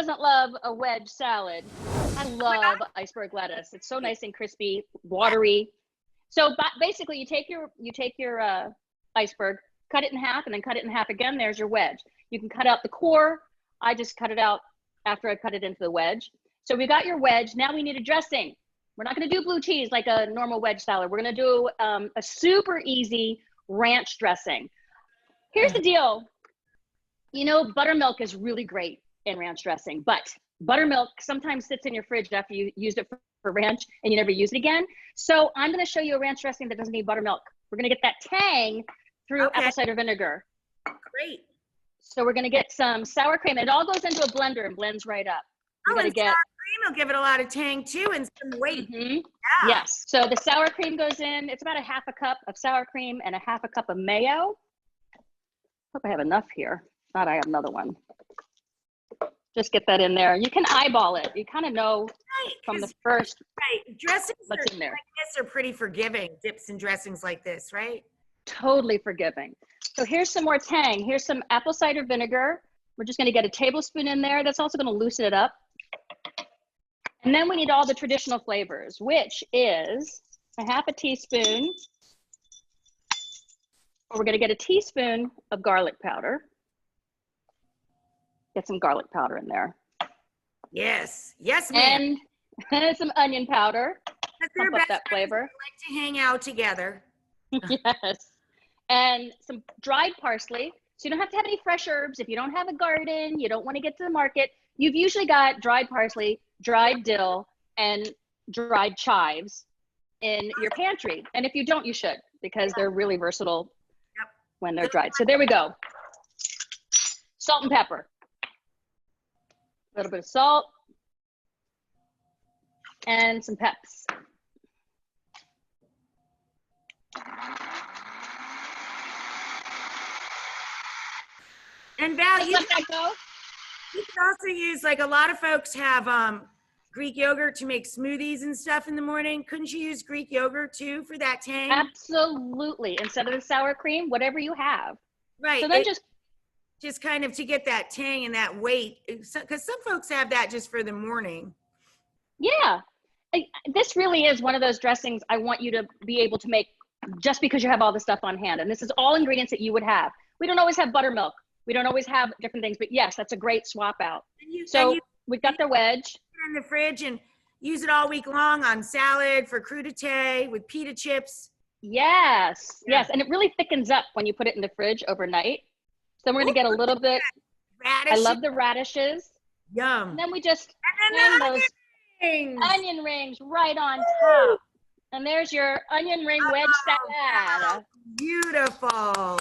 doesn't love a wedge salad? I love iceberg lettuce. It's so nice and crispy, watery. So basically, you take your iceberg, cut it in half, and then cut it in half again. There's your wedge. You can cut out the core. I just cut it out after I cut it into the wedge. So we got your wedge. Now we need a dressing. We're not going to do blue cheese like a normal wedge salad. We're going to do a super easy ranch dressing. Here's the deal. You know, buttermilk is really great in ranch dressing, but buttermilk sometimes sits in your fridge after you used it for ranch and you never use it again. So I'm going to show you a ranch dressing that doesn't need buttermilk. We're going to get that tang through apple cider vinegar. Great. So we're going to get some sour cream. And it all goes into a blender and blends right up. And sour cream will give it a lot of tang too and some weight. Yeah. Yes. So the sour cream goes in. It's about a half a cup of sour cream and a half a cup of mayo. Hope I have enough here. If not, I have another one. Just get that in there. You can eyeball it. You kind of know from the first. Right. Dressings what's in there. like this are pretty forgiving, dips and dressings like this, right? Totally forgiving. So here's some more tang. Here's some apple cider vinegar. We're just going to get a tablespoon in there. That's also going to loosen it up. And then we need all the traditional flavors, which is a half a teaspoon. We're going to get a teaspoon of garlic powder. Get some garlic powder in there. Yes. Yes, ma'am. And some onion powder. Pump up that flavor. Like to hang out together. Yes. And some dried parsley. So you don't have to have any fresh herbs. If you don't have a garden, you don't want to get to the market, you've usually got dried parsley, dried dill, and dried chives in your pantry. And if you don't, you should, because they're really versatile when they're dried. So there we go. Salt and pepper. A little bit of salt. And some peps. And Val, you let that go. You can also use, like a lot of folks have Greek yogurt to make smoothies and stuff in the morning. Couldn't you use Greek yogurt too for that tang? Absolutely. Instead of the sour cream, whatever you have. Right. So then just kind of to get that tang and that weight, because some folks have that just for the morning. Yeah. This really is one of those dressings I want you to be able to make just because you have all the stuff on hand. And this is all ingredients that you would have. We don't always have buttermilk. We don't always have different things, but yes, that's a great swap out. We've got the wedge. In the fridge and use it all week long on salad, for crudité, with pita chips. Yes, yes. And it really thickens up when you put it in the fridge overnight. So we're going to get a little bit. Radishes. I love the radishes. Yum. And then we just and then those onion rings right on top. And there's your onion ring wedge salad. Beautiful.